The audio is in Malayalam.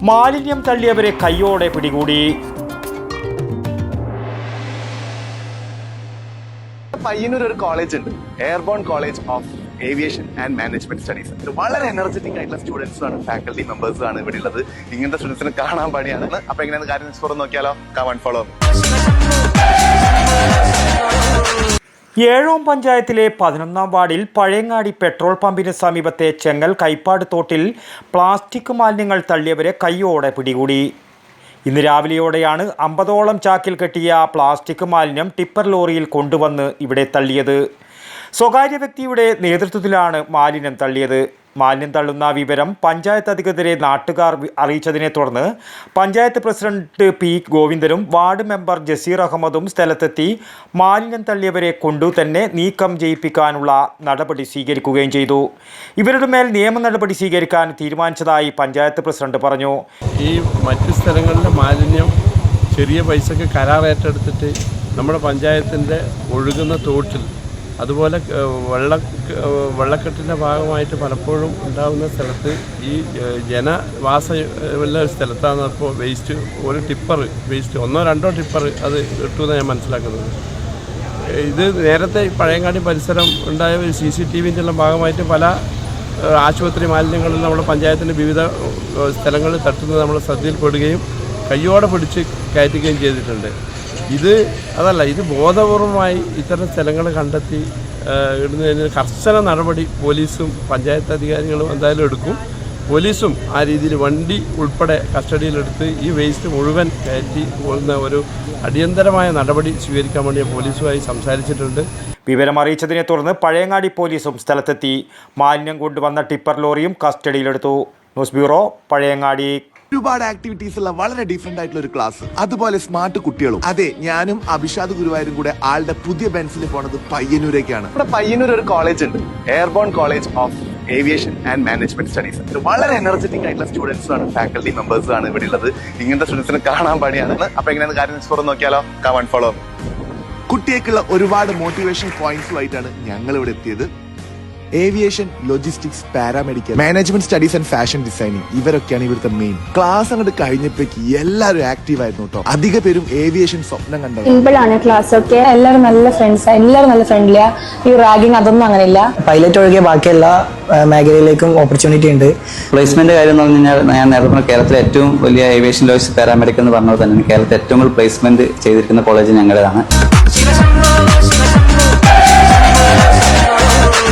മാലിന്യം തള്ളിയവരെ കയ്യോടെ പിടികൂടി. പയ്യന്നൂർ ഒരു കോളേജ് ഉണ്ട്, airborne college of aviation and management studies. വളരെ എനർജറ്റിക് ആയിട്ടുള്ള സ്റ്റുഡൻസും ആണ്, ഫാക്കൽറ്റി മെമ്പേഴ്സും ആണ് ഇവിടെ ഉള്ളത്. ഇങ്ങനത്തെ സ്റ്റുഡൻസിന് കാണാൻ പണിയാണ്. അപ്പൊ എങ്ങനെയാണ് കാര്യം തുറന്ന് നോക്കിയാലോ? Come on follow. ഏഴോം പഞ്ചായത്തിലെ 11-ാം വാർഡിൽ പഴയങ്ങാടി പെട്രോൾ പമ്പിന് സമീപത്തെ ചെങ്ങൽ കൈപ്പാട് തോട്ടിൽ പ്ലാസ്റ്റിക് മാലിന്യങ്ങൾ തള്ളിയവരെ കയ്യോടെ പിടികൂടി. ഇന്ന് രാവിലെയോടെയാണ് 50ഓളം ചാക്കിൽ കെട്ടിയ പ്ലാസ്റ്റിക് മാലിന്യം ടിപ്പർ ലോറിയിൽ കൊണ്ടുവന്ന് ഇവിടെ തള്ളിയത്. സ്വകാര്യ വ്യക്തിയുടെ നേതൃത്വത്തിലാണ് മാലിന്യം തള്ളിയത്. മാലിന്യം തള്ളുന്ന വിവരം പഞ്ചായത്ത് അധികൃതരെ നാട്ടുകാർ അറിയിച്ചതിനെ തുടർന്ന് പഞ്ചായത്ത് പ്രസിഡന്റ് പി ഗോവിന്ദനും വാർഡ് മെമ്പർ ജസീർ അഹമ്മദും സ്ഥലത്തെത്തി മാലിന്യം തള്ളിയവരെ കൊണ്ടു തന്നെ നീക്കം ചെയ്യിപ്പിക്കാനുള്ള നടപടി സ്വീകരിക്കുകയും ചെയ്തു. ഇവരുടെ മേൽ നിയമ നടപടി സ്വീകരിക്കാൻ തീരുമാനിച്ചതായി പഞ്ചായത്ത് പ്രസിഡന്റ് പറഞ്ഞു. ഈ മറ്റു സ്ഥലങ്ങളിലെ മാലിന്യം ചെറിയ പൈസക്ക് കരാർ ഏറ്റെടുത്തിട്ട് നമ്മുടെ പഞ്ചായത്തിൻ്റെ ഒഴുകുന്ന തോട്ടിൽ, അതുപോലെ വെള്ളക്കെട്ടിൻ്റെ ഭാഗമായിട്ട് പലപ്പോഴും ഉണ്ടാകുന്ന സ്ഥലത്ത് ഈ ജനവാസമുള്ള സ്ഥലത്താണ് ഇപ്പോൾ വേസ്റ്റ് ഒരു ടിപ്പർ വേസ്റ്റ് 1-2 ടിപ്പർ അത് കിട്ടുമെന്ന് ഞാൻ മനസ്സിലാക്കുന്നത്. ഇത് നേരത്തെ പഴയങ്ങാടി പരിസരം ഉണ്ടായ ഒരു CCTVൻ്റെ എല്ലാം ഭാഗമായിട്ട് പല ആശുപത്രി മാലിന്യങ്ങളിൽ നമ്മുടെ പഞ്ചായത്തിൻ്റെ വിവിധ സ്ഥലങ്ങളിൽ തട്ടുന്നത് നമ്മൾ ശ്രദ്ധയിൽപ്പെടുകയും കയ്യോടെ പിടിച്ച് കയറ്റുകയും ചെയ്തിട്ടുണ്ട്. ഇത് ബോധപൂർവമായി ഇത്തരം സ്ഥലങ്ങൾ കണ്ടെത്തി ഇടുന്നതിന് കർശന നടപടി പോലീസും പഞ്ചായത്ത് അധികാരികളും എന്തായാലും എടുക്കും. പോലീസും ആ രീതിയിൽ വണ്ടി ഉൾപ്പെടെ കസ്റ്റഡിയിലെടുത്ത് ഈ വേസ്റ്റ് മുഴുവൻ കയറ്റി പോകുന്ന ഒരു അടിയന്തരമായ നടപടി സ്വീകരിക്കാൻ വേണ്ടി പോലീസുമായി സംസാരിച്ചിട്ടുണ്ട്. വിവരം അറിയിച്ചതിനെ തുടർന്ന് പഴയങ്ങാടി പോലീസും സ്ഥലത്തെത്തി മാലിന്യം കൊണ്ടുവന്ന ടിപ്പർ ലോറിയും കസ്റ്റഡിയിലെടുത്തു. News bureau, Pazhayangadi. ഒരുപാട് ആക്ടിവിറ്റീസ് ഉള്ള വളരെ ഡിഫറെന്റ് ആയിട്ടുള്ള ഒരു ക്ലാസ്, അതുപോലെ സ്മാർട്ട് കുട്ടികളും. അതെ, ഞാനും അഭിഷാദ് ഗുരുവായൂരും കൂടെ ആളുടെ പുതിയ ബെൻസിൽ പോണത് പയ്യന്നൂരേക്കാണ്. ഇവിടെ പയ്യന്നൂർ ഒരു കോളേജ് ഉണ്ട്, airborne college of aviation and management studies. വളരെ എനർജറ്റിക് ആയിട്ടുള്ള സ്റ്റുഡൻസും ആണ്, ഫാക്കൽറ്റി മെമ്പേഴ്സും ആണ് ഇവിടെ ഉള്ളത്. ഇങ്ങനത്തെ സ്റ്റുഡൻസിന് കാണാൻ പണിയാണ്. അപ്പൊ എങ്ങനെയാണ് കാര്യം തുറന്ന് നോക്കിയാലോ? Come on follow. കുട്ടിയേക്കുള്ള ഒരുപാട് മോട്ടിവേഷൻ പോയിന്റ്സുമായിട്ടാണ് ഞങ്ങൾ ഇവിടെ എത്തിയത്. Aviation, logistics, paramedical, management studies and fashion designing, ഇവരൊക്കെയാണ് ഇവിടുത്തെ മെയിൻ. ക്ലാസ് അങ്ങോട്ട് കഴിഞ്ഞപ്പോഴേക്ക് എല്ലാവരും ആക്റ്റീവ് ആയിരുന്നു കേട്ടോ. അധിക പേരും ഏവിയേഷൻ സ്വപ്നം കണ്ടത്. സിമ്പിളാണ് ക്ലാസ് ഒക്കെ, എല്ലാവരും നല്ല ഫ്രണ്ട്സ്, എല്ലാവരും നല്ല ഫ്രണ്ട്ലിയാ. ഈ റാഗിങ് അതൊന്നും അങ്ങനെയില്ല. പൈലറ്റ് ഒഴികെ ബാക്കി എല്ലാ മേഖലയിലേക്കും ഓപ്പർച്യൂണിറ്റി ഉണ്ട്. പ്ലേസ്മെന്റ് കാര്യം എന്ന് പറഞ്ഞു കഴിഞ്ഞാൽ ഞാൻ നേരത്തെ പറഞ്ഞ കേരളത്തിലെ ഏറ്റവും വലിയ ഏവിയേഷൻ ലോജിസ്റ്റിക്സ് പാരാമെഡിക്കൽ എന്ന് പറഞ്ഞത് തന്നെ കേരളത്തിൽ ഏറ്റവും കൂടുതൽ പ്ലേസ്മെന്റ് ചെയ്തിരിക്കുന്ന കോളേജ് ഞങ്ങളുടേതാണ്.